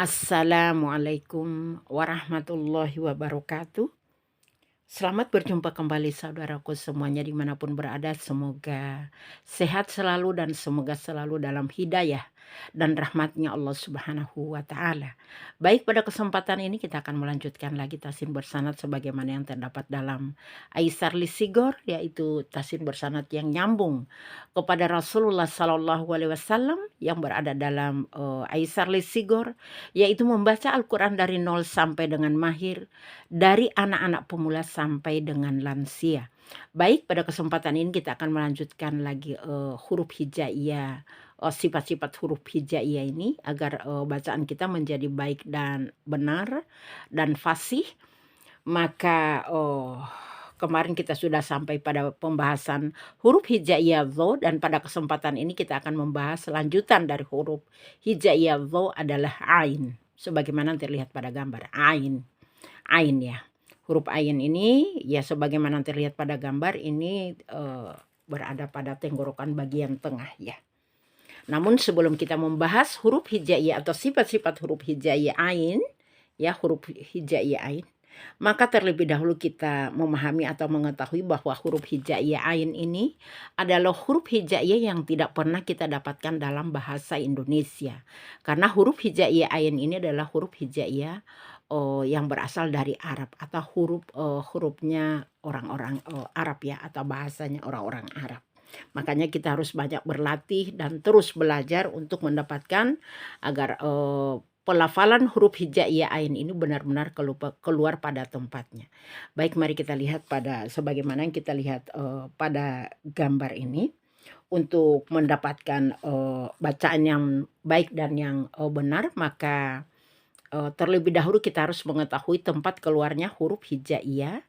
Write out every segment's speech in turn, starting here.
Assalamualaikum warahmatullahi wabarakatuh. Selamat berjumpa kembali saudaraku semuanya dimanapun berada. Semoga sehat selalu dan semoga selalu dalam hidayah dan rahmatnya Allah Subhanahu wa Ta'ala. Baik, pada kesempatan ini kita akan melanjutkan lagi tasin bersanad sebagaimana yang terdapat dalam Aisar Lisigor, yaitu tasin bersanad yang nyambung kepada Rasulullah Sallallahu Alaihi Wasallam yang berada dalam Aisar Lisigor, yaitu membaca Al-Quran dari nol sampai dengan mahir, dari anak-anak pemula sampai dengan lansia. Baik, pada kesempatan ini kita akan melanjutkan lagi huruf hijaiyah, sifat-sifat huruf hijaiyah ini agar bacaan kita menjadi baik dan benar dan fasih. Maka kemarin kita sudah sampai pada pembahasan huruf hijaiyah dho, dan pada kesempatan ini kita akan membahas lanjutan dari huruf hijaiyah dho adalah ain. Sebagaimana terlihat pada gambar ain. Ain ya. Huruf ain ini ya sebagaimana terlihat pada gambar ini berada pada tenggorokan bagian tengah ya. Namun sebelum kita membahas huruf hijaiyah atau sifat-sifat huruf hijaiyah ain ya, huruf hijaiyah ain, maka terlebih dahulu kita memahami atau mengetahui bahwa huruf hijaiyah ain ini adalah huruf hijaiyah yang tidak pernah kita dapatkan dalam bahasa Indonesia. Karena huruf hijaiyah ain ini adalah huruf hijaiyah yang berasal dari Arab atau hurufnya orang-orang Arab ya, atau bahasanya orang-orang Arab. Makanya kita harus banyak berlatih dan terus belajar untuk mendapatkan agar pelafalan huruf hijaiyah ain ini benar-benar keluar pada tempatnya. Baik, mari kita lihat pada sebagaimana yang kita lihat pada gambar ini. Untuk mendapatkan bacaan yang baik dan yang benar, maka terlebih dahulu kita harus mengetahui tempat keluarnya huruf hijaiyah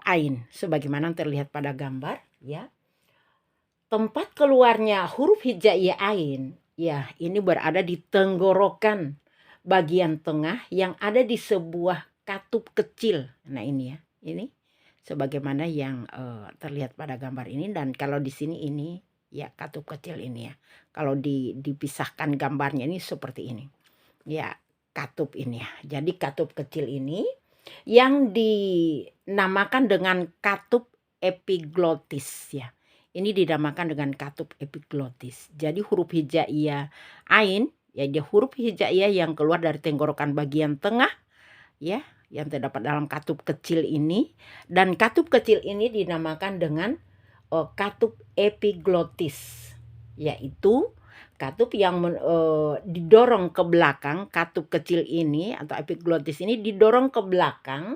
ain sebagaimana terlihat pada gambar ya. Tempat keluarnya huruf hijaiyah ain ya, ini berada di tenggorokan bagian tengah yang ada di sebuah katup kecil. Nah ini ya, ini sebagaimana yang terlihat pada gambar ini. Dan kalau di sini ini ya katup kecil ini ya. Kalau dipisahkan gambarnya ini seperti ini ya, katup ini ya. Jadi katup kecil ini yang dinamakan dengan katup epiglotis ya. Ini dinamakan dengan katup epiglotis. Jadi huruf hijaiyah ain ya, dia huruf hijaiyah yang keluar dari tenggorokan bagian tengah ya, yang terdapat dalam katup kecil ini. Dan katup kecil ini dinamakan dengan katup epiglotis, yaitu katup yang didorong ke belakang. Katup kecil ini atau epiglotis ini didorong ke belakang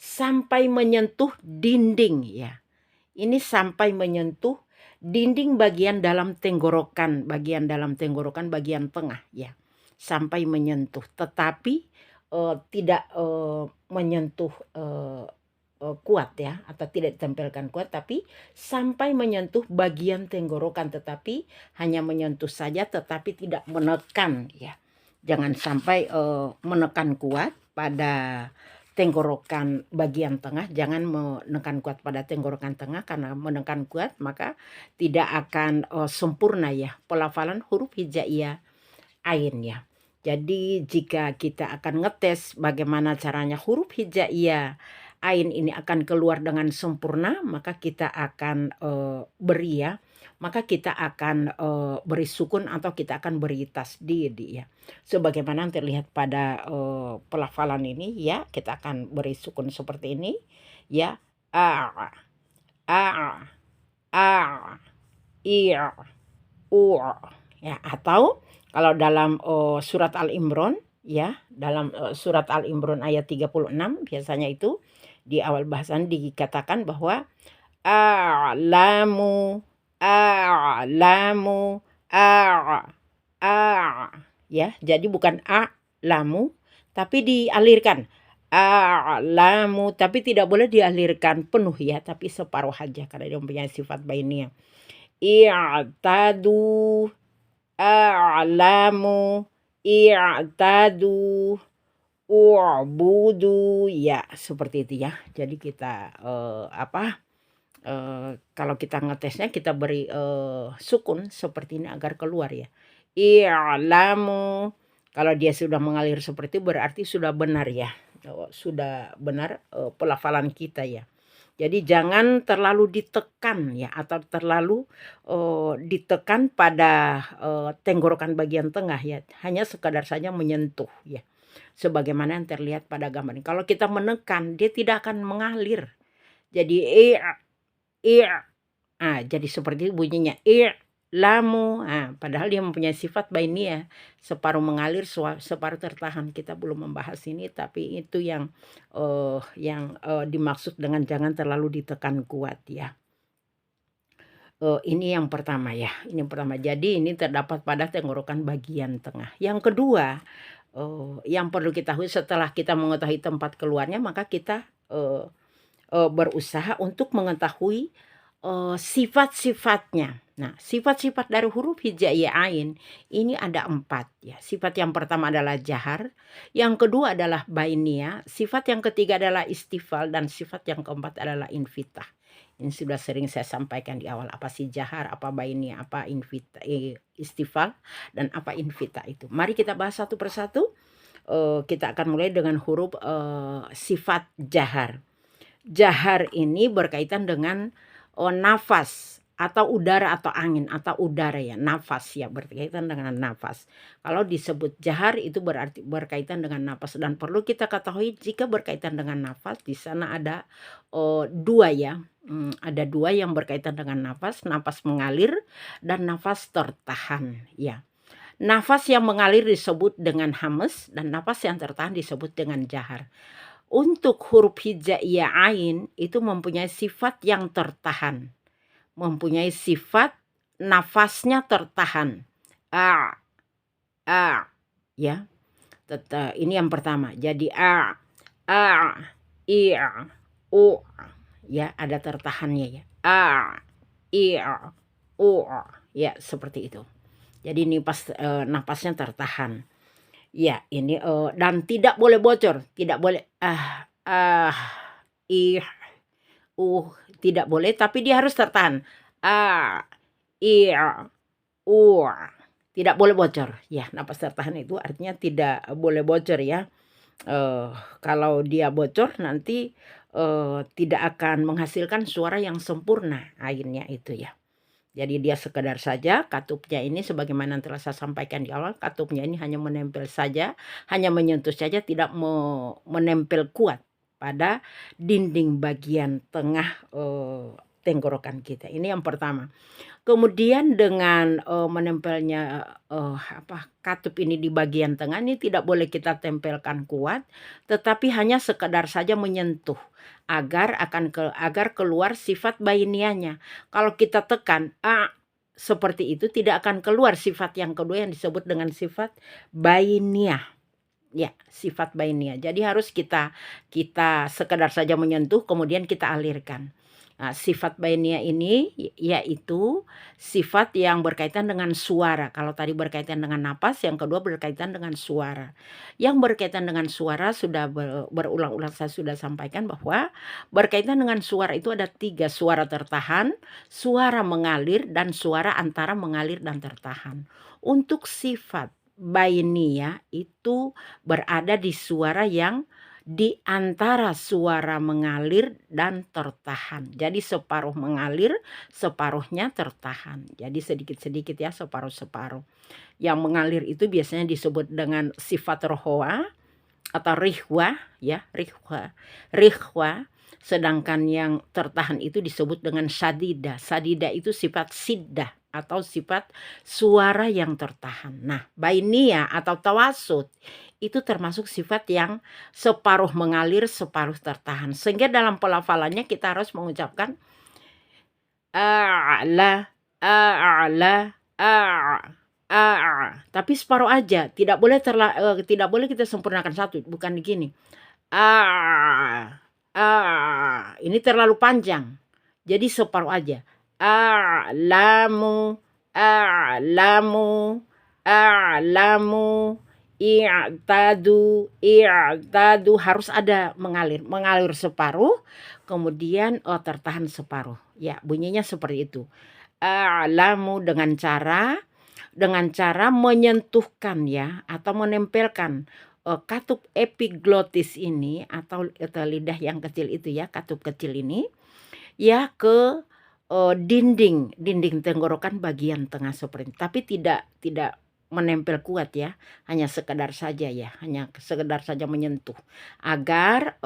sampai menyentuh dinding ya. Ini sampai menyentuh dinding bagian dalam tenggorokan bagian tengah ya, sampai menyentuh, tetapi tidak menyentuh kuat ya, atau tidak ditempelkan kuat, tapi sampai menyentuh bagian tenggorokan, tetapi hanya menyentuh saja tetapi tidak menekan ya. Jangan sampai menekan kuat pada tenggorokan bagian tengah, jangan menekan kuat pada tenggorokan tengah, karena menekan kuat maka tidak akan sempurna ya pelafalan huruf hijaiyah ain ya. Jadi jika kita akan ngetes bagaimana caranya huruf hijaiyah ain ini akan keluar dengan sempurna, maka kita akan beri ya, maka kita akan beri sukun atau kita akan beri tasdid ya. Sebagaimana terlihat pada pelafalan ini ya, kita akan beri sukun seperti ini ya. A a a i u ya. Atau kalau dalam surat Al-Imran ya, dalam surat Al-Imran ayat 36 biasanya itu di awal bahasan dikatakan bahwa a'lamu a'lamu ya. Jadi bukan a'lamu tapi dialirkan a'lamu, tapi tidak boleh dialirkan penuh ya, tapi separuh aja karena dia mempunyai sifat bainiyah. I'tadu a'lamu i'tadu u'budu ya, seperti itu ya. Jadi kita kalau kita ngetesnya kita beri sukun seperti ini agar keluar ya. I'lamu Kalau dia sudah mengalir seperti itu berarti sudah benar ya. Sudah benar pelafalan kita ya. Jadi jangan terlalu ditekan ya, atau terlalu ditekan pada tenggorokan bagian tengah ya. Hanya sekadar saja menyentuh ya. Sebagaimana yang terlihat pada gambar ini. Kalau kita menekan, dia tidak akan mengalir. Jadi jadi seperti bunyinya lamu. Padahal dia mempunyai sifat bainiyah, separuh mengalir, separuh tertahan. Kita belum membahas ini, tapi itu yang dimaksud dengan jangan terlalu ditekan kuat ya. Ini yang pertama ya. Ini yang pertama. Jadi ini terdapat pada tenggorokan bagian tengah. Yang kedua, yang perlu kita tahu setelah kita mengetahui tempat keluarnya, maka kita berusaha untuk mengetahui sifat-sifatnya. Nah, sifat-sifat dari huruf hijaiyah ain ini ada 4 ya. Sifat yang pertama adalah jahar, yang kedua adalah bainiyah, sifat yang ketiga adalah istifal, dan sifat yang keempat adalah infitah. Ini sudah sering saya sampaikan di awal, apa sih jahar, apa bainiyah, apa infitah, istifal, dan apa infitah itu. Mari kita bahas satu persatu. Kita akan mulai dengan huruf sifat jahar. Jahar ini berkaitan dengan nafas atau udara atau angin atau udara ya, nafas ya, berkaitan dengan nafas. Kalau disebut jahar itu berarti berkaitan dengan nafas, dan perlu kita ketahui jika berkaitan dengan nafas di sana ada dua ya. Ada dua yang berkaitan dengan nafas mengalir dan nafas tertahan ya. Nafas yang mengalir disebut dengan hamas dan nafas yang tertahan disebut dengan jahar. Untuk huruf hijaiyah ain itu mempunyai sifat yang tertahan. Mempunyai sifat nafasnya tertahan. Ya. Ini yang pertama. Jadi u ya, ada tertahannya ya. Ya, seperti itu. Jadi ini nafasnya tertahan. Ya, ini dan tidak boleh bocor, tidak boleh tidak boleh, tapi dia harus tertahan. Tidak boleh bocor. Ya, napas tertahan itu artinya tidak boleh bocor ya. Kalau dia bocor nanti tidak akan menghasilkan suara yang sempurna ainnya itu ya. Jadi dia sekedar saja katupnya ini sebagaimana yang telah saya sampaikan di awal, katupnya ini hanya menempel saja, hanya menyentuh saja, tidak menempel kuat pada dinding bagian tengah tenggorokan kita. Ini yang pertama. Kemudian dengan menempelnya katup ini di bagian tengah ini tidak boleh kita tempelkan kuat, tetapi hanya sekedar saja menyentuh agar keluar sifat bainiyahnya. Kalau kita tekan seperti itu tidak akan keluar sifat yang kedua yang disebut dengan sifat bainiyah. Ya, sifat bainiyah. Jadi harus kita sekedar saja menyentuh kemudian kita alirkan. Nah, sifat bainiyah ini yaitu sifat yang berkaitan dengan suara. Kalau tadi berkaitan dengan napas, yang kedua berkaitan dengan suara. Yang berkaitan dengan suara sudah berulang-ulang saya sudah sampaikan bahwa berkaitan dengan suara itu ada 3, suara tertahan, suara mengalir, dan suara antara mengalir dan tertahan. Untuk sifat bainiyah itu berada di suara yang di antara suara mengalir dan tertahan. Jadi separuh mengalir, separuhnya tertahan. Jadi sedikit-sedikit ya, separuh-separuh. Yang mengalir itu biasanya disebut dengan sifat rohwa atau rihwa ya, rihwa. Sedangkan yang tertahan itu disebut dengan sadida. Sadida itu sifat siddah atau sifat suara yang tertahan. Nah, bainiyah atau tawasud itu termasuk sifat yang separuh mengalir, separuh tertahan. Sehingga dalam pelafalannya kita harus mengucapkan a'la, tapi separuh aja. Tidak boleh kita sempurnakan satu, bukan begini. Ini terlalu panjang. Jadi separuh aja. A'lamu, i'tadu harus ada mengalir separuh, kemudian tertahan separuh. Ya, bunyinya seperti itu. A'lamu dengan cara dengan cara menyentuhkan ya atau menempelkan katup epiglotis ini atau lidah yang kecil itu ya, katup kecil ini ya ke dinding tenggorokan bagian tengah seperti ini. Tapi tidak menempel kuat ya, hanya sekedar saja ya, hanya sekedar saja menyentuh agar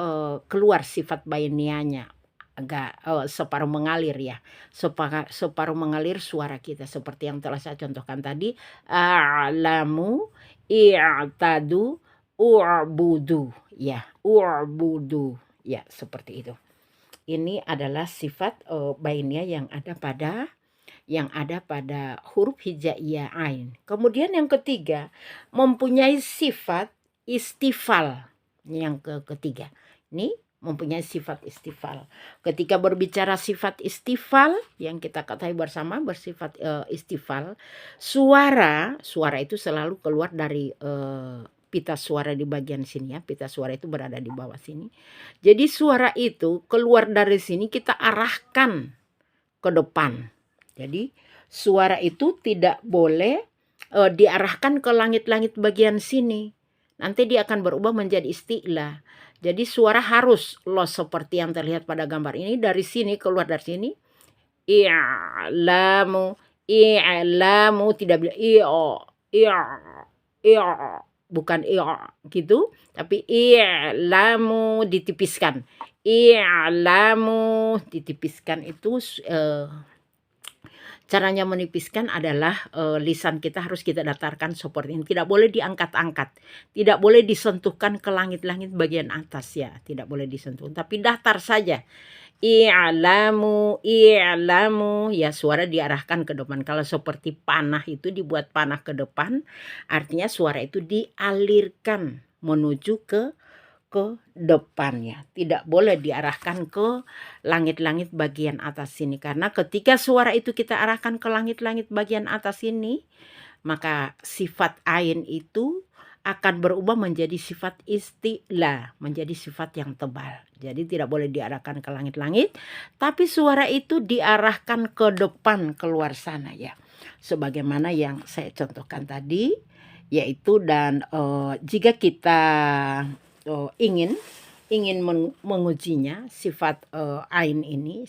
keluar sifat bainianya, agak separuh mengalir ya, separuh mengalir suara kita seperti yang telah saya contohkan tadi, a'lamu, i'tadu, u'budu ya, u'budu ya, seperti itu. Ini adalah sifat bainiyah yang ada pada huruf hijaiyah ain. Kemudian yang ketiga, mempunyai sifat istifal. Ini yang ketiga. Ini mempunyai sifat istifal. Ketika berbicara sifat istifal, yang kita ketahui bersama bersifat istifal, suara itu selalu keluar dari pita suara di bagian sini ya. Pita suara itu berada di bawah sini. Jadi suara itu keluar dari sini kita arahkan ke depan. Jadi suara itu tidak boleh diarahkan ke langit-langit bagian sini. Nanti dia akan berubah menjadi isti'la. Jadi suara harus los seperti yang terlihat pada gambar ini. Dari sini keluar dari sini. I'lamu, i'lamu, tidak bilang i'o, bukan i'o gitu. Tapi i'lamu ditipiskan. I'lamu ditipiskan itu caranya menipiskan adalah lisan kita harus kita datarkan seperti ini. Tidak boleh diangkat-angkat. Tidak boleh disentuhkan ke langit-langit bagian atas ya. Tidak boleh disentuh. Tapi datar saja. I'lamu, i'lamu. Ya suara diarahkan ke depan. Kalau seperti panah itu dibuat panah ke depan. Artinya suara itu dialirkan menuju ke depannya. Tidak boleh diarahkan ke langit-langit bagian atas sini. Karena ketika suara itu kita arahkan ke langit-langit bagian atas sini, maka sifat ain itu akan berubah menjadi sifat isti'la, menjadi sifat yang tebal. Jadi tidak boleh diarahkan ke langit-langit, tapi suara itu diarahkan ke depan keluar sana ya. Sebagaimana yang saya contohkan tadi, yaitu dan jika kita ingin mengujinya sifat ain ini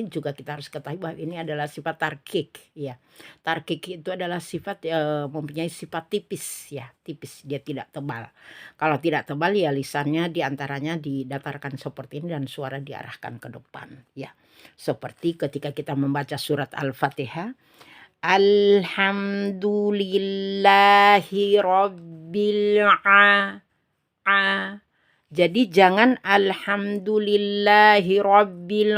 juga kita harus ketahui bahwa ini adalah sifat tarkik ya. Tarkik itu adalah sifat mempunyai sifat tipis ya, tipis, dia tidak tebal. Kalau tidak tebal ya lisannya diantaranya didatarkan seperti ini dan suara diarahkan ke depan ya. Seperti ketika kita membaca surat Al-Fatihah, alhamdulillahi rabbil jadi jangan alhamdulillahi rabbil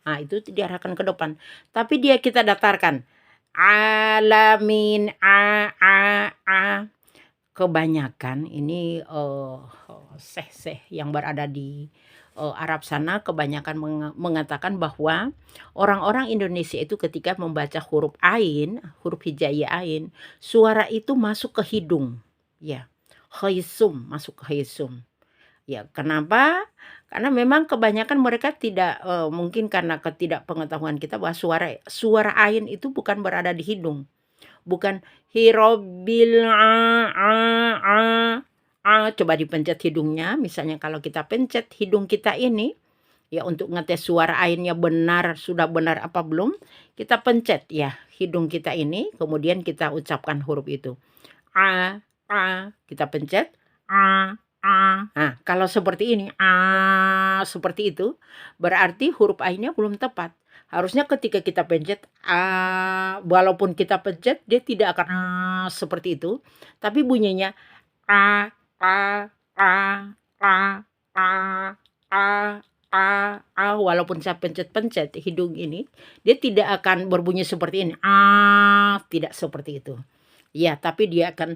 nah itu diarahkan ke depan, tapi dia kita datarkan alamin kebanyakan ini seh yang berada di Arab sana kebanyakan mengatakan bahwa orang-orang Indonesia itu ketika membaca huruf ain, huruf hijaiyah ain, suara itu masuk ke hidung ya. Khaisum, masuk ke khaisum. Ya, kenapa? Karena memang kebanyakan mereka tidak mungkin karena ketidakpengetahuan kita bahwa suara ain itu bukan berada di hidung. Bukan hirobil coba dipencet hidungnya. Misalnya kalau kita pencet hidung kita ini ya untuk ngetes suara ainnya benar, sudah benar apa belum, kita pencet ya hidung kita ini, kemudian kita ucapkan huruf itu. Kita pencet nah kalau seperti ini seperti itu berarti huruf ainnya belum tepat. Harusnya ketika kita pencet walaupun kita pencet dia tidak akan seperti itu, tapi bunyinya walaupun saya pencet hidung ini dia tidak akan berbunyi seperti ini tidak seperti itu ya, tapi dia akan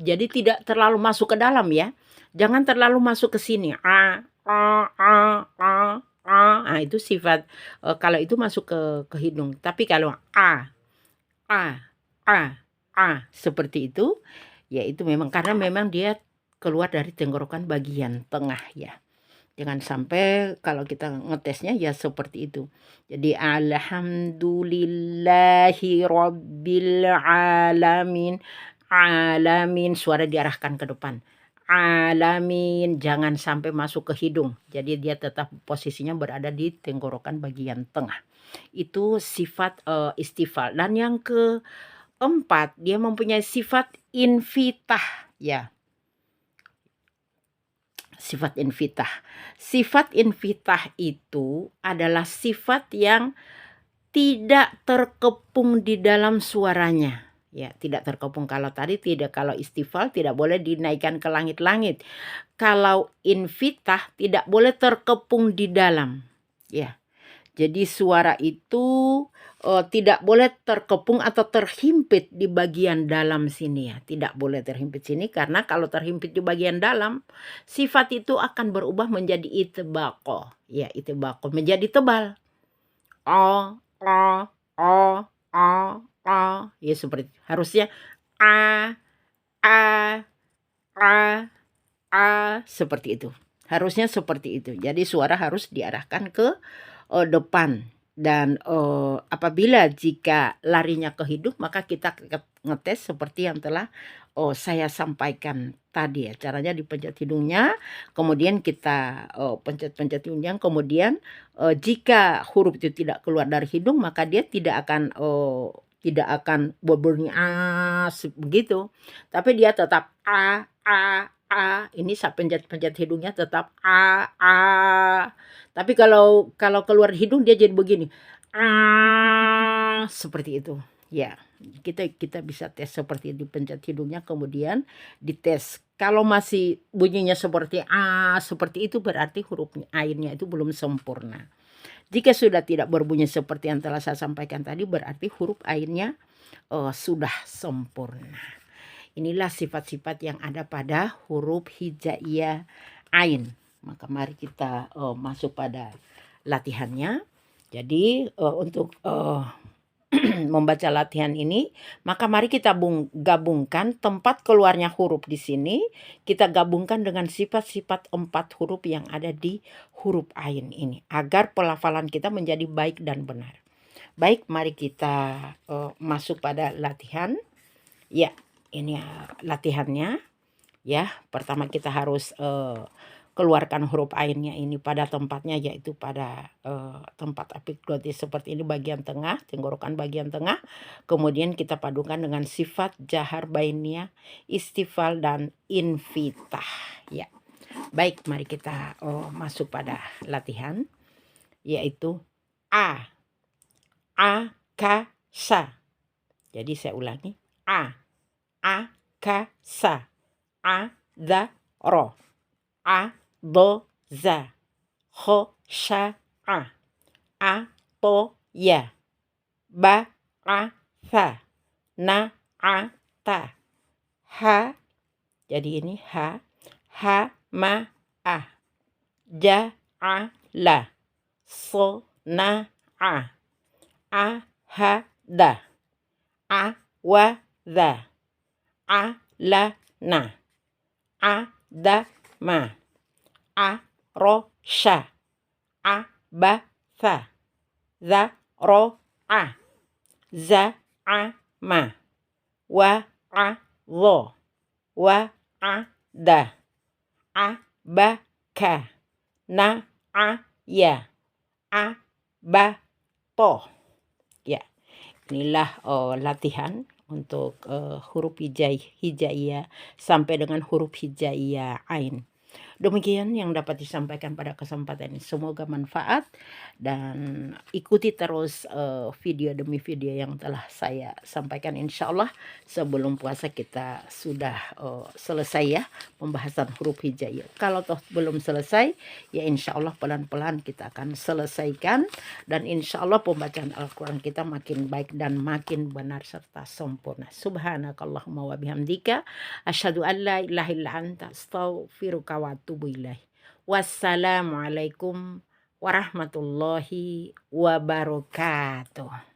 jadi tidak terlalu masuk ke dalam ya. Jangan terlalu masuk ke sini. Itu sifat kalau itu masuk ke hidung. Tapi kalau seperti itu, ya itu memang karena memang dia keluar dari tenggorokan bagian tengah ya. Jangan sampai kalau kita ngetesnya ya seperti itu. Jadi alhamdulillahi rabbil alamin. Alamin, suara diarahkan ke depan. Alamin, jangan sampai masuk ke hidung. Jadi dia tetap posisinya berada di tenggorokan bagian tengah. Itu sifat istifal. Dan yang keempat, dia mempunyai sifat infitah ya. Sifat infitah. Sifat infitah itu adalah sifat yang tidak terkepung di dalam suaranya. Ya, tidak terkepung. Kalau tadi tidak, kalau istifal tidak boleh dinaikkan ke langit-langit. Kalau infitah tidak boleh terkepung di dalam. Ya. Jadi suara itu tidak boleh terkepung atau terhimpit di bagian dalam sini ya. Tidak boleh terhimpit sini karena kalau terhimpit di bagian dalam, sifat itu akan berubah menjadi itbaqo. Ya, itbaqo menjadi tebal. O, o, o, o, o. Ya seperti itu. Harusnya a, a, a, seperti itu. Harusnya seperti itu. Jadi suara harus diarahkan ke depan. Dan apabila jika larinya ke hidung, maka kita ngetes seperti yang telah saya sampaikan tadi ya. Caranya dipencet hidungnya, kemudian kita pencet-pencet hidungnya, kemudian jika huruf itu tidak keluar dari hidung, maka dia tidak akan berbunyi begitu, tapi dia tetap a. Ini saya pencet hidungnya tetap a. Tapi kalau keluar hidung dia jadi begini. Seperti itu. Ya, kita bisa tes seperti dipencet hidungnya kemudian dites. Kalau masih bunyinya seperti seperti itu berarti huruf ainnya itu belum sempurna. Jika sudah tidak berbunyi seperti yang telah saya sampaikan tadi berarti huruf ainnya sudah sempurna. Inilah sifat-sifat yang ada pada huruf hijaiyah ain. Maka mari kita masuk pada latihannya. Jadi untuk membaca latihan ini, maka mari kita gabungkan tempat keluarnya huruf di sini, kita gabungkan dengan sifat-sifat 4 huruf yang ada di huruf ain ini, agar pelafalan kita menjadi baik dan benar. Baik, mari kita masuk pada latihan. Ya, ini latihannya. Ya, pertama kita harus keluarkan huruf ainnya ini pada tempatnya, yaitu pada tempat epiglotis seperti ini, bagian tengah, tenggorokan bagian tengah. Kemudian kita padukan dengan sifat jahar bainiyah, istifal dan infitah. Ya, baik, mari kita masuk pada latihan, yaitu a, ka, sa. Jadi saya ulangi, a, ka, sa, da, ro, do, za, ho, sha, to, ya, ba, tha, na, ta, ha. Jadi ini ha, ma, ja, la, so, na, ha, da, wa, da, la, na, da, ma, ro, sha, ba, tha, za, ro, za, ma, wa, lo, wa, da, ba, ka, na, ya, ba, to. Ya, inilah latihan untuk huruf hijaiyah sampai dengan huruf hijaiyah ain. Demikian yang dapat disampaikan pada kesempatan ini. Semoga manfaat dan ikuti terus video demi video yang telah saya sampaikan. Insya Allah sebelum puasa kita sudah selesai ya pembahasan huruf hijaiyah. Kalau toh belum selesai ya insya Allah pelan-pelan kita akan selesaikan. Dan insya Allah pembacaan Al-Quran kita makin baik dan makin benar serta sempurna. Subhanakallahumma wa bihamdika asyhadu an la ilaha illa anta astaghfiruka wa atubu ilaih. Wassalamualaikum warahmatullahi wabarakatuh.